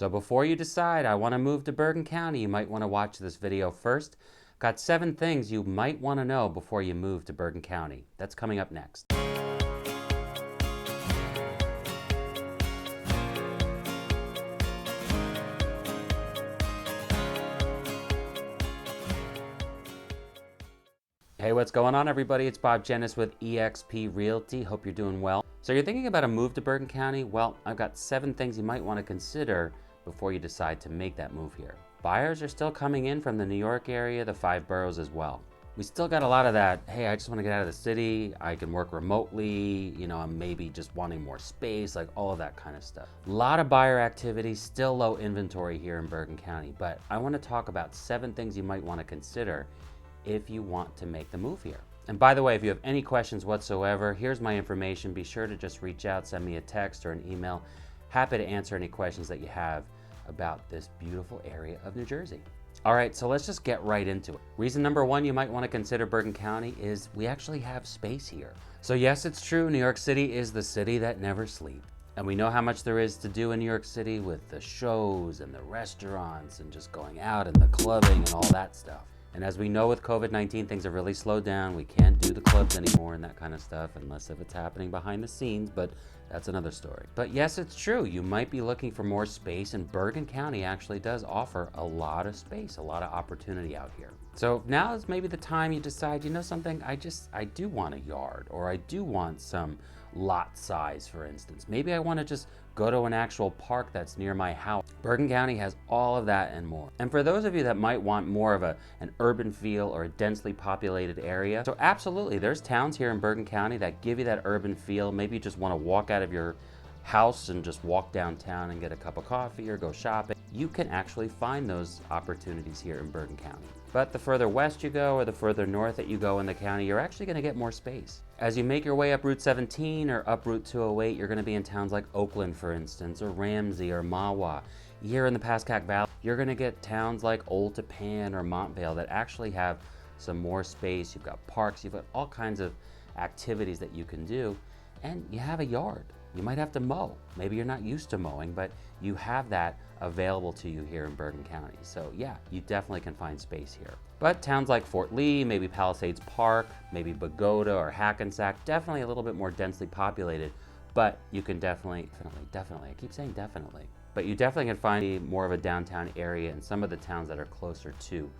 So before you decide, I want to move to Bergen County, you might want to watch this video first. Got 7 things you might want to know before you move to Bergen County. That's coming up next. Hey, what's going on, everybody? It's Dzienis with eXp Realty. Hope you're doing well. So you're thinking about a move to Bergen County? Well, I've got 7 things you might want to consider before you decide to make that move here. Buyers are still coming in from the New York area, the 5 boroughs as well. We still got a lot of that, hey, I just want to get out of the city, I can work remotely, I'm maybe just wanting more space, like all of that kind of stuff. A lot of buyer activity, still low inventory here in Bergen County, but I want to talk about 7 things you might want to consider if you want to make the move here. And by the way, if you have any questions whatsoever, here's my information. Be sure to just reach out, send me a text or an email. Happy to answer any questions that you have about this beautiful area of New Jersey. All right, so let's just get right into it. Reason number 1 you might want to consider Bergen County is we actually have space here. So yes, it's true, New York City is the city that never sleeps. And we know how much there is to do in New York City with the shows and the restaurants and just going out and the clubbing and all that stuff. And as we know with COVID-19, things have really slowed down. We can't do the clubs anymore and that kind of stuff, unless if it's happening behind the scenes, but that's another story. But yes, it's true. You might be looking for more space, and Bergen County actually does offer a lot of space, a lot of opportunity out here. So now is maybe the time you decide, something, I do want a yard, or I do want some lot size, for instance. Maybe I want to just go to an actual park that's near my house. Bergen County has all of that and more. And for those of you that might want more of an urban feel or a densely populated area, so absolutely, there's towns here in Bergen County that give you that urban feel. Maybe you just want to walk out of your house and just walk downtown and get a cup of coffee or go shopping. You can actually find those opportunities here in Bergen County. But the further west you go or the further north that you go in the county, you're actually going to get more space. As you make your way up Route 17 or up Route 208, you're going to be in towns like Oakland, for instance, or Ramsey or Mahwah. Here in the Pascack Valley, you're going to get towns like Old Tappan or Montvale that actually have some more space. You've got parks, you've got all kinds of activities that you can do, and you have a yard. You might have to mow. Maybe you're not used to mowing, but you have that available to you here in Bergen County. So yeah, you definitely can find space here. But towns like Fort Lee, maybe Palisades Park, maybe Bogota or Hackensack, definitely a little bit more densely populated, but you can definitely, I keep saying definitely, but you definitely can find more of a downtown area in some of the towns that are closer to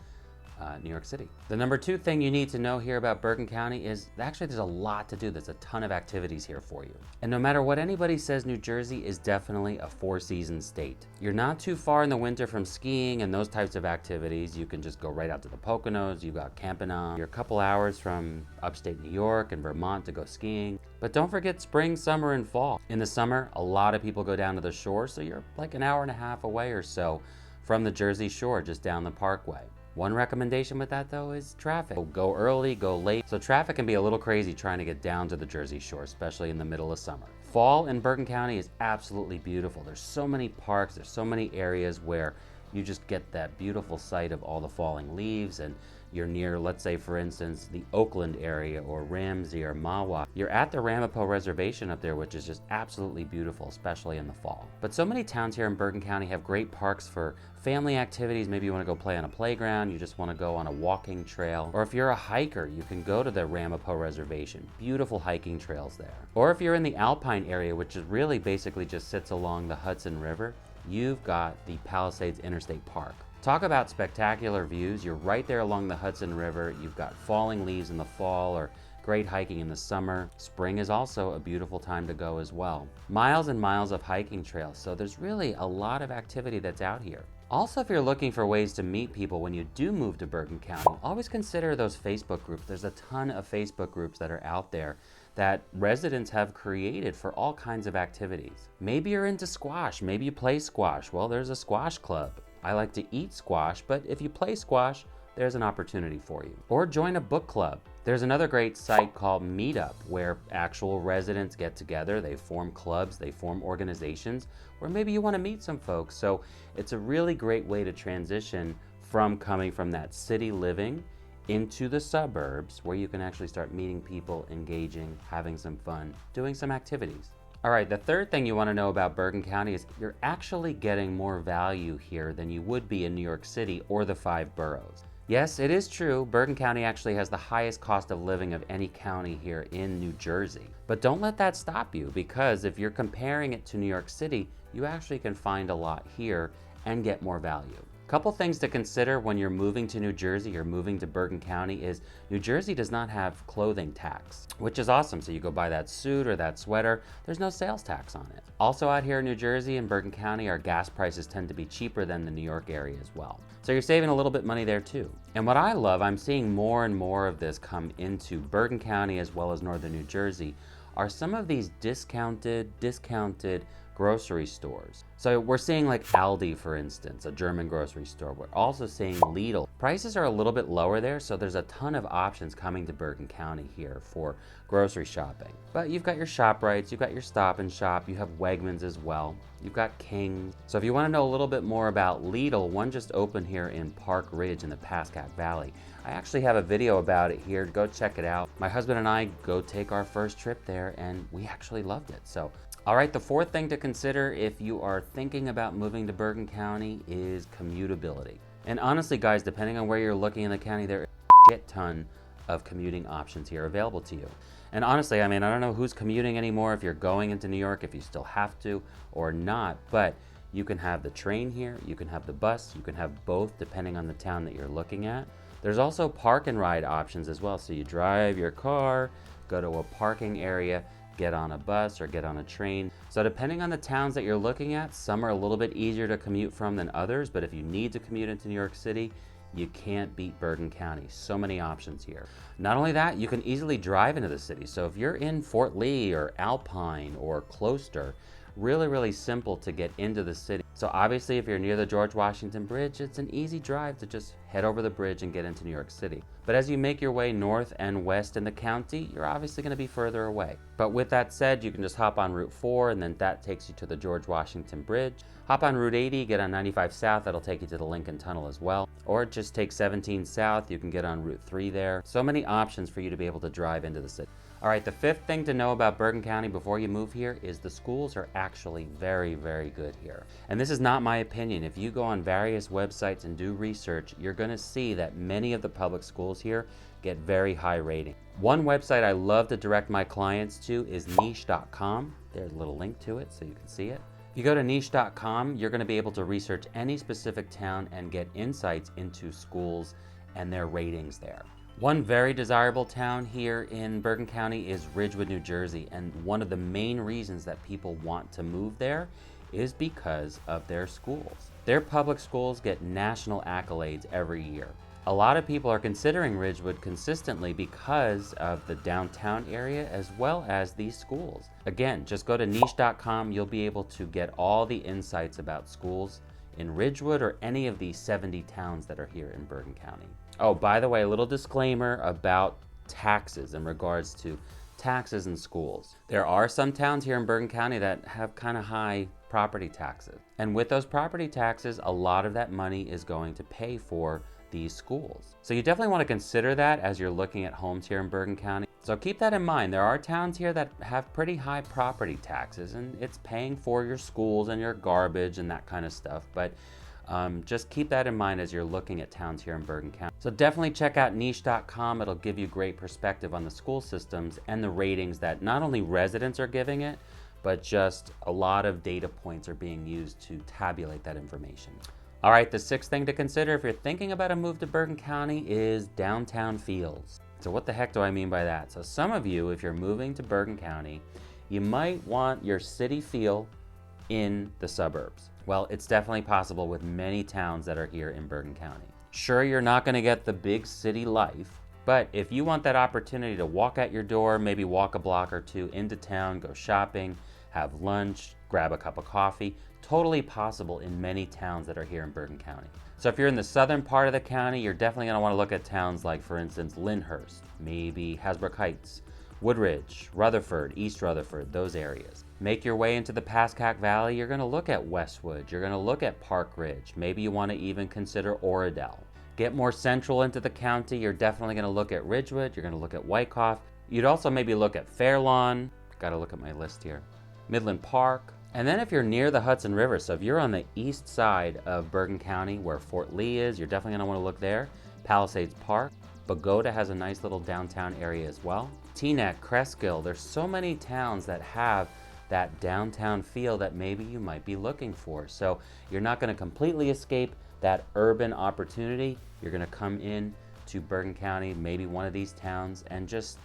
New York City. The number 2 thing you need to know here about Bergen County is actually there's a lot to do. There's a ton of activities here for you. And no matter what anybody says, New Jersey is definitely a 4-season state. You're not too far in the winter from skiing and those types of activities. You can just go right out to the Poconos. You've got Campanon. You're a couple hours from upstate New York and Vermont to go skiing. But don't forget spring, summer, and fall. In the summer, a lot of people go down to the shore, so you're like an hour and a half away or so from the Jersey Shore, just down the Parkway. One recommendation with that though is traffic. Go early, go late. So traffic can be a little crazy trying to get down to the Jersey Shore, especially in the middle of summer. Fall in Bergen County is absolutely beautiful. There's so many parks, there's so many areas where you just get that beautiful sight of all the falling leaves, and you're near, let's say for instance, the Oakland area or Ramsey or Mahwah. You're at the Ramapo Reservation up there, which is just absolutely beautiful, especially in the fall. But so many towns here in Bergen County have great parks for family activities. Maybe you want to go play on a playground, you just want to go on a walking trail, or if you're a hiker, you can go to the Ramapo Reservation. Beautiful hiking trails there. Or if you're in the Alpine area, which is really basically just sits along the Hudson River, you've got the Palisades Interstate Park. Talk about spectacular views. You're right there along the Hudson River. You've got falling leaves in the fall or great hiking in the summer. Spring is also a beautiful time to go as well. Miles and miles of hiking trails. So there's really a lot of activity that's out here. Also, if you're looking for ways to meet people when you do move to Bergen County, always consider those Facebook groups. There's a ton of Facebook groups that are out there that residents have created for all kinds of activities. Maybe you're into squash, maybe you play squash. Well, there's a squash club. I like to eat squash, but if you play squash, there's an opportunity for you. Or join a book club. There's another great site called Meetup where actual residents get together, they form clubs, they form organizations, or maybe you want to meet some folks. So it's a really great way to transition from coming from that city living into the suburbs where you can actually start meeting people, engaging, having some fun, doing some activities. All right, the third thing you want to know about Bergen County is you're actually getting more value here than you would be in New York City or the 5 boroughs. Yes, it is true, Bergen County actually has the highest cost of living of any county here in New Jersey. But don't let that stop you, because if you're comparing it to New York City, you actually can find a lot here and get more value. Couple things to consider when you're moving to New Jersey or moving to Bergen County is New Jersey does not have clothing tax, which is awesome. So you go buy that suit or that sweater, there's no sales tax on it. Also out here in New Jersey and Bergen County, our gas prices tend to be cheaper than the New York area as well. So you're saving a little bit money there too. And what I love, I'm seeing more and more of this come into Bergen County as well as northern New Jersey, are some of these discounted grocery stores. So we're seeing like Aldi, for instance, a German grocery store. We're also seeing Lidl. Prices are a little bit lower there, so there's a ton of options coming to Bergen County here for grocery shopping. But you've got your ShopRites, you've got your Stop and Shop, you have Wegmans as well. You've got King's. So if you want to know a little bit more about Lidl, one just opened here in Park Ridge in the Pascack Valley. I actually have a video about it here. Go check it out. My husband and I go take our first trip there and we actually loved it. So, all right, the fourth thing to consider if you are thinking about moving to Bergen County is commutability. And honestly, guys, depending on where you're looking in the county, there is a shit ton of commuting options here available to you. And honestly, I mean, I don't know who's commuting anymore, if you're going into New York, if you still have to or not, but you can have the train here, you can have the bus, you can have both depending on the town that you're looking at. There's also park and ride options as well. So you drive your car, go to a parking area, get on a bus or get on a train. So depending on the towns that you're looking at, some are a little bit easier to commute from than others, but if you need to commute into New York City, you can't beat Bergen County. So many options here. Not only that, you can easily drive into the city. So if you're in Fort Lee or Alpine or Closter, really simple to get into the city. So obviously if you're near the George Washington Bridge, it's an easy drive to just head over the bridge and get into New York City. But as you make your way north and west in the county, you're obviously going to be further away. But with that said, you can just hop on Route 4 and then that takes you to the George Washington Bridge. Hop on Route 80, get on 95 South, that'll take you to the Lincoln Tunnel as well. Or just take 17 South, you can get on Route 3 there. So many options for you to be able to drive into the city. All right, the fifth thing to know about Bergen County before you move here is the schools are actually very good here. And this is not my opinion. If you go on various websites and do research, you're gonna see that many of the public schools here get very high rating. One website I love to direct my clients to is niche.com. There's a little link to it so you can see it. If you go to niche.com, you're gonna be able to research any specific town and get insights into schools and their ratings there. One very desirable town here in Bergen County is Ridgewood, New Jersey, and one of the main reasons that people want to move there is because of their schools. Their public schools get national accolades every year. A lot of people are considering Ridgewood consistently because of the downtown area as well as these schools. Again, just go to niche.com, you'll be able to get all the insights about schools in Ridgewood or any of these 70 towns that are here in Bergen County. Oh, by the way, a little disclaimer about taxes in regards to taxes and schools. There are some towns here in Bergen County that have kind of high property taxes. And with those property taxes, a lot of that money is going to pay for these schools. So you definitely want to consider that as you're looking at homes here in Bergen County. So keep that in mind. There are towns here that have pretty high property taxes and it's paying for your schools and your garbage and that kind of stuff. But just keep that in mind as you're looking at towns here in Bergen County. So definitely check out niche.com. It'll give you great perspective on the school systems and the ratings that not only residents are giving it, but just a lot of data points are being used to tabulate that information. All right, the sixth thing to consider if you're thinking about a move to Bergen County is downtown feels. So what the heck do I mean by that? So some of you, if you're moving to Bergen County, you might want your city feel in the suburbs. Well, it's definitely possible with many towns that are here in Bergen County. Sure, you're not gonna get the big city life, but if you want that opportunity to walk out your door, maybe walk a block or two into town, go shopping, have lunch, grab a cup of coffee, totally possible in many towns that are here in Bergen County. So if you're in the southern part of the county, you're definitely gonna wanna look at towns like, for instance, Lyndhurst, maybe Hasbrook Heights, Woodridge, Rutherford, East Rutherford, those areas. Make your way into the Pascack Valley, you're gonna look at Westwood, you're gonna look at Park Ridge, maybe you wanna even consider Oradell. Get more central into the county, you're definitely gonna look at Ridgewood, you're gonna look at Wyckoff. You'd also maybe look at Fairlawn, gotta look at my list here. Midland Park. And then if you're near the Hudson River, so if you're on the east side of Bergen County where Fort Lee is, you're definitely gonna wanna look there. Palisades Park. Bogota has a nice little downtown area as well. Teaneck, Cresskill, there's so many towns that have that downtown feel that maybe you might be looking for. So you're not gonna completely escape that urban opportunity. You're gonna come in to Bergen County, maybe one of these towns, and just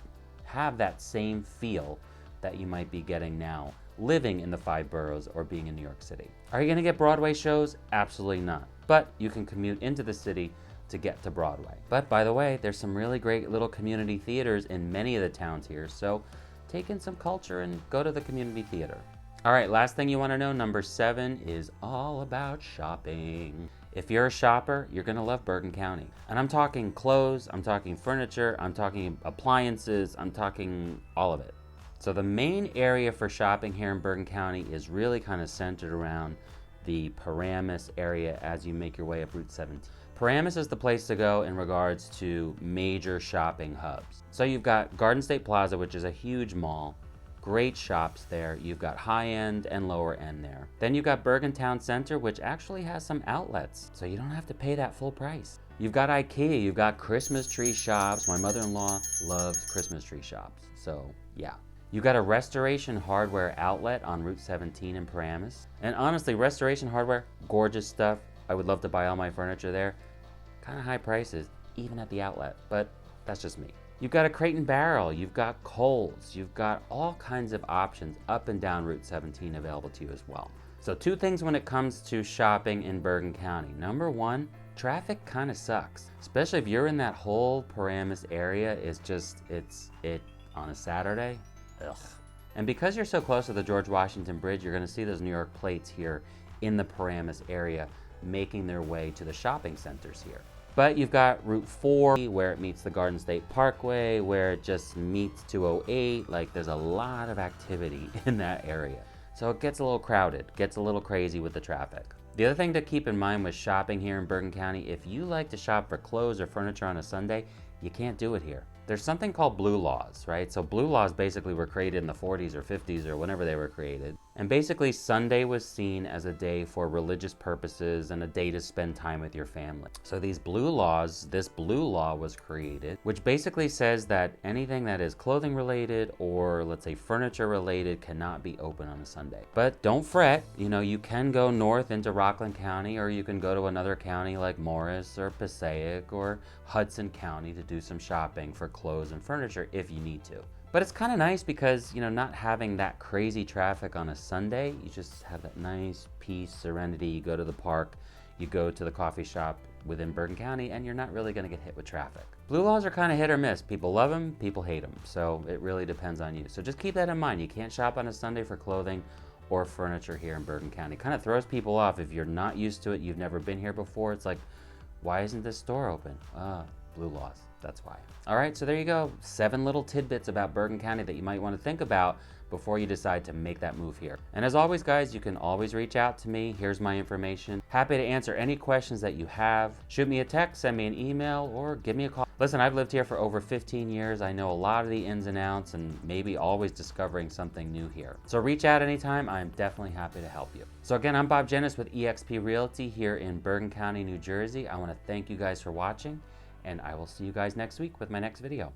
have that same feel that you might be getting now living in the 5 boroughs or being in New York City. Are you gonna get Broadway shows? Absolutely not. But you can commute into the city to get to Broadway. But by the way, there's some really great little community theaters in many of the towns here, so take in some culture and go to the community theater. All right, last thing you wanna know, number 7 is all about shopping. If you're a shopper, you're gonna love Bergen County. And I'm talking clothes, I'm talking furniture, I'm talking appliances, I'm talking all of it. So the main area for shopping here in Bergen County is really kind of centered around the Paramus area as you make your way up Route 17. Paramus is the place to go in regards to major shopping hubs. So you've got Garden State Plaza, which is a huge mall, great shops there. You've got high end and lower end there. Then you've got Bergen Town Center, which actually has some outlets, so you don't have to pay that full price. You've got IKEA, you've got Christmas tree shops. My mother-in-law loves Christmas tree shops, so yeah. You've got a Restoration Hardware outlet on Route 17 in Paramus. And honestly, Restoration Hardware, gorgeous stuff. I would love to buy all my furniture there. Kind of high prices, even at the outlet, but that's just me. You've got a Crate and Barrel, you've got Kohl's, you've got all kinds of options up and down Route 17 available to you as well. So 2 things when it comes to shopping in Bergen County. Number 1, traffic kind of sucks, especially if you're in that whole Paramus area. It's on a Saturday. Ugh. And because you're so close to the George Washington Bridge, you're gonna see those New York plates here in the Paramus area making their way to the shopping centers here. But you've got Route 4 where it meets the Garden State Parkway, where it just meets 208. Like there's a lot of activity in that area. So it gets a little crowded, gets a little crazy with the traffic. The other thing to keep in mind with shopping here in Bergen County, if you like to shop for clothes or furniture on a Sunday, you can't do it here. There's something called blue laws, right? So blue laws basically were created in the 40s or 50s or whenever they were created. And basically Sunday was seen as a day for religious purposes and a day to spend time with your family. So these blue laws, this blue law was created, which basically says that anything that is clothing related or let's say furniture related cannot be open on a Sunday. But don't fret, you can go north into Rockland County, or you can go to another county like Morris or Passaic or Hudson County to do some shopping for clothes and furniture if you need to. But it's kind of nice because, not having that crazy traffic on a Sunday, you just have that nice peace, serenity. You go to the park, you go to the coffee shop within Bergen County, and you're not really going to get hit with traffic. Blue laws are kind of hit or miss. People love them, people hate them. So it really depends on you. So just keep that in mind. You can't shop on a Sunday for clothing or furniture here in Bergen County. Kind of throws people off if you're not used to it, you've never been here before. It's like, why isn't this store open? Blue laws, that's why. All right, so there you go. 7 little tidbits about Bergen County that you might want to think about before you decide to make that move here. And as always, guys, you can always reach out to me. Here's my information. Happy to answer any questions that you have. Shoot me a text, send me an email, or give me a call. Listen, I've lived here for over 15 years. I know a lot of the ins and outs and maybe always discovering something new here. So reach out anytime. I'm definitely happy to help you. So again, I'm Bob Dzienis with eXp Realty here in Bergen County, New Jersey. I want to thank you guys for watching, and I will see you guys next week with my next video.